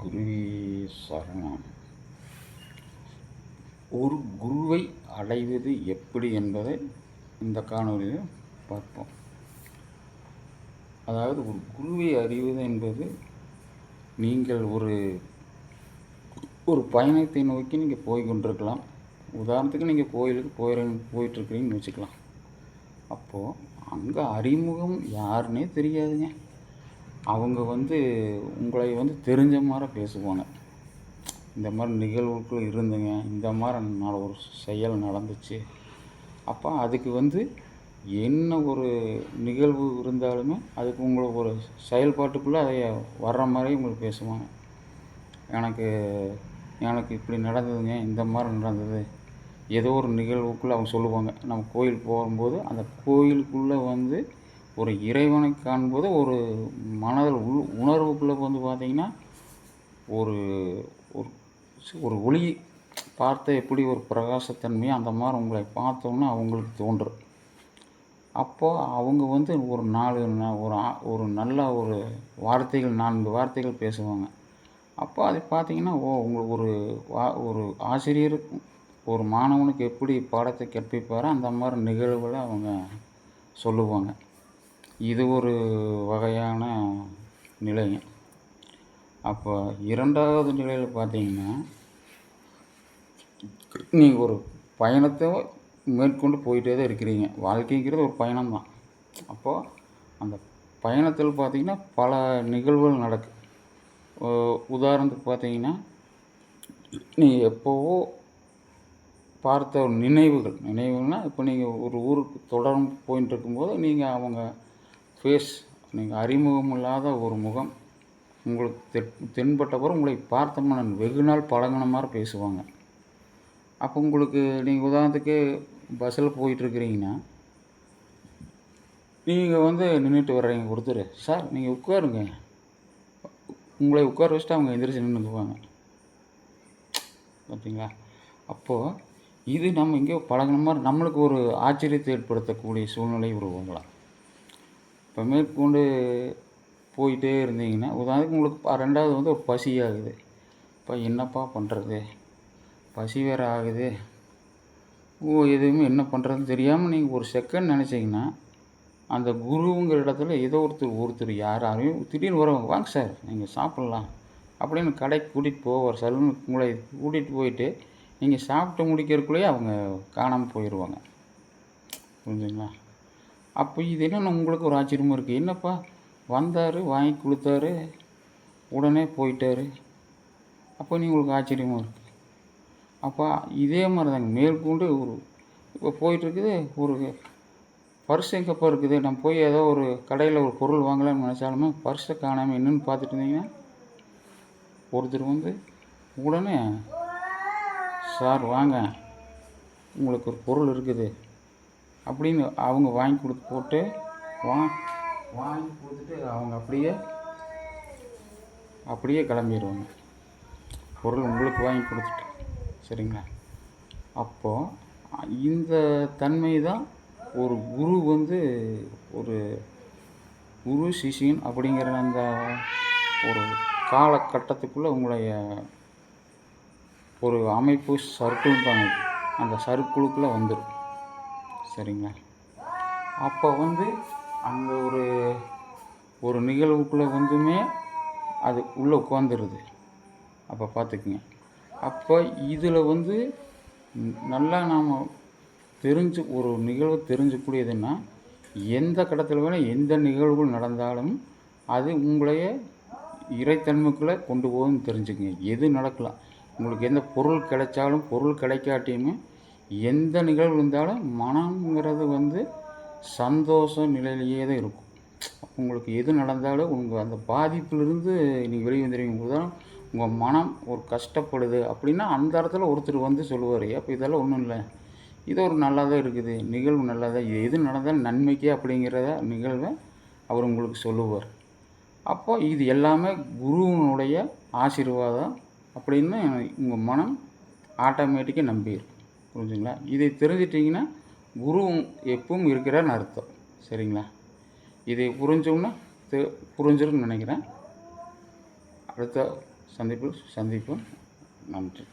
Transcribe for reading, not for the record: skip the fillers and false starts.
குருவே சரணம். ஒரு குருவை அடைவது எப்படி என்பதை இந்த காணொலியில் பார்ப்போம். அதாவது ஒரு குருவை அறிவது என்பது நீங்கள் ஒரு பயணத்தை நோக்கி நீங்கள் போய் கொண்டிருக்கலாம். உதாரணத்துக்கு நீங்கள் கோயிலுக்கு போயிட்டுருக்கிறீங்கன்னு வச்சுக்கலாம். அப்போது அங்கே அறிமுகம் யாருன்னே தெரியாதுங்க. அவங்க உங்களை தெரிஞ்ச மாதிரி பேசுவாங்க. இந்த மாதிரி நிகழ்வுக்குள்ள இருந்துங்க, இந்த மாதிரி ஒரு செயல் நடந்துச்சு. அப்போ அதுக்கு என்ன ஒரு நிகழ்வு இருந்தாலுமே அதுக்கு உங்களுக்கு ஒரு செயல்பாட்டுக்குள்ளே அதை வர்ற மாதிரி உங்களுக்கு பேசுவாங்க. எனக்கு எனக்கு இப்படி நடந்ததுங்க, இந்த மாதிரி நடந்தது. ஏதோ ஒரு நிகழ்வுக்குள்ளே அவங்க சொல்லுவாங்க. நம்ம கோயில் போகும்போது அந்த கோயிலுக்குள்ளே ஒரு இறைவனை காணும்போது ஒரு மனதில் உணர்வுக்குள்ளே பார்த்திங்கன்னா ஒரு ஒரு ஒளி பார்த்த எப்படி ஒரு பிரகாசத்தன்மையோ அந்த மாதிரி உங்களை பார்த்தோன்னா அவங்களுக்கு தோன்றும். அப்போது அவங்க ஒரு நல்ல ஒரு வார்த்தைகள் 4 வார்த்தைகள் பேசுவாங்க. அப்போ அது பார்த்திங்கன்னா உங்களுக்கு ஒரு ஆசிரியர் ஒரு மாணவனுக்கு எப்படி பாடத்தை கற்பிப்பாரோ அந்த மாதிரி நிகழ்வுகளை அவங்க சொல்லுவாங்க. இது ஒரு வகையான நிலைங்க. அப்போ 2வது நிலையில் பார்த்தீங்கன்னா, நீங்கள் ஒரு பயணத்தை மேற்கொண்டு போயிட்டே தான் இருக்கிறீங்க. வாழ்க்கைங்கிறது ஒரு பயணம்தான். அப்போது அந்த பயணத்தில் பார்த்தீங்கன்னா பல நிகழ்வுகள் நடக்கும். உதாரணத்துக்கு பார்த்தீங்கன்னா, நீங்கள் எப்போவோ பார்த்த நினைவுகள்னால் இப்போ நீங்கள் ஒரு ஊருக்கு தொடர்ந்து போயிட்டு இருக்கும்போது நீங்கள் அவங்க நீங்கள் அறிமுகம் இல்லாத ஒரு முகம் உங்களுக்கு தென்பட்ட பிறகு உங்களை பார்த்தோம்னா வெகு நாள் பழகின மாதிரி பேசுவாங்க. அப்போ உங்களுக்கு நீங்கள் உதாரணத்துக்கு பஸ்ஸில் போயிட்டுருக்கிறீங்கன்னா, நீங்கள் நின்றுட்டு வர்றீங்க ஒருத்தர், சார் நீங்கள் உட்காருங்க, உங்களை உட்கார வச்சுட்டு அவங்க எந்திரிச்சு நின்றுக்குவாங்க. பார்த்தீங்களா? அப்போது இது நம்ம எங்கேயோ பழகின மாதிரி நம்மளுக்கு ஒரு ஆச்சரியத்தை ஏற்படுத்தக்கூடிய சூழ்நிலை உருவாகலாம். இப்போ மேற்கொண்டு போயிட்டே இருந்தீங்கன்னா, உதாரணத்துக்கு உங்களுக்கு 2வது ஒரு பசி ஆகுது. இப்போ என்னப்பா பண்ணுறது, பசி வேறு ஆகுது, எதுவுமே என்ன பண்ணுறதுன்னு தெரியாமல் நீங்கள் ஒரு செகண்ட் நினச்சிங்கன்னா, அந்த குருங்கிற இடத்துல ஏதோ ஒருத்தர் யாரையும் திடீர்னு வருவாங்க, வாங்க சார் நீங்கள் சாப்பிட்லாம் அப்படின்னு கடைக்கு கூட்டிகிட்டு போவார். சலூனுக்கு உங்களை கூட்டிகிட்டு போயிட்டு நீங்கள் சாப்பிட்டு முடிக்கிறதுக்குள்ளேயே அவங்க காணாமல் போயிடுவாங்க. புரிஞ்சுங்களா? அப்போ இது என்னென்ன உங்களுக்கு ஒரு ஆச்சரியமாக இருக்குது, என்னப்பா வந்தார், வாங்கி கொடுத்தாரு, உடனே போயிட்டார். அப்போ உங்களுக்கு ஆச்சரியமாக இருக்குது. அப்போ இதே மாதிரி தாங்க மேற்கொண்டு இப்போ போயிட்டுருக்குது, ஒரு பர்ஸ் எங்கேப்பா இருக்குது, நம்ம போய் ஏதோ ஒரு கடையில் ஒரு பொருள் வாங்கலாம்னு நினச்சாலுமே பர்ஸை காணாமல் என்னென்னு பார்த்துட்டு இருந்தீங்கன்னா, ஒருத்தர் உடனே சார் வாங்க உங்களுக்கு ஒரு பொருள் இருக்குது அப்படின்னு அவங்க வாங்கி கொடுத்துட்டு அவங்க அப்படியே கிளம்பிடுவாங்க, பொருள் உங்களுக்கு வாங்கி கொடுத்துட்டு. சரிங்களா? அப்போது இந்த தன்மை தான் ஒரு குரு ஒரு குரு சிஷியன் அப்படிங்கிற அந்த ஒரு காலகட்டத்துக்குள்ளே உங்களுடைய ஒரு அமைப்பு சர்க்கிள்பாங்க, அந்த சர்க்கிளுக்குள்ளே வந்துடும். சரிங்களா? அப்போ அங்கே ஒரு நிகழ்வுக்குள்ளே அது உள்ளே உட்காந்துருது. அப்போ பார்த்துக்குங்க. அப்போ இதில் நல்லா நாம் ஒரு நிகழ்வு தெரிஞ்சக்கூடியதுன்னா, எந்த கடத்தில் வேணால் எந்த நிகழ்வுகள் நடந்தாலும் அது உங்களைய இறைத்தன்மைக்குள்ளே கொண்டு போகுதுன்னு தெரிஞ்சுக்குங்க. எது நடக்கலாம், உங்களுக்கு எந்த பொருள் கிடைச்சாலும் பொருள் கிடைக்காட்டியுமே எந்த நிகழ்வு இருந்தாலும் மனம்ங்கிறது சந்தோஷ நிலையிலேயே தான் இருக்கும். உங்களுக்கு எது நடந்தாலும் உங்கள் அந்த பாதிப்பிலிருந்து நீங்கள் வெளியே வந்துடுவீங்க. உதாரணம், உங்கள் மனம் ஒரு கஷ்டப்படுது அப்படின்னா அந்த இடத்துல ஒருத்தர் சொல்லுவார், அப்போ இதெல்லாம் ஒன்றும் இல்லை, இது ஒரு நல்லா தான் இருக்குது, நிகழ்வு நல்லா தான், எது நடந்தாலும் நன்மைக்கே அப்படிங்கிறத நிகழ்வை அவர் உங்களுக்கு சொல்லுவார். அப்போ இது எல்லாமே குருவினுடைய ஆசீர்வாதம் அப்படின்னு உங்கள் மனம் ஆட்டோமேட்டிக்காக நம்பிடும். புரிஞ்சுங்களா? இதை தெரிஞ்சிட்டிங்கன்னா குரு எப்பவும் இருக்கிறான்னு அர்த்தம். சரிங்களா? இதை புரிஞ்சோம்னா புரிஞ்சிருக்குன்னு நினைக்கிறேன். அடுத்த சந்திப்போம். நன்றி.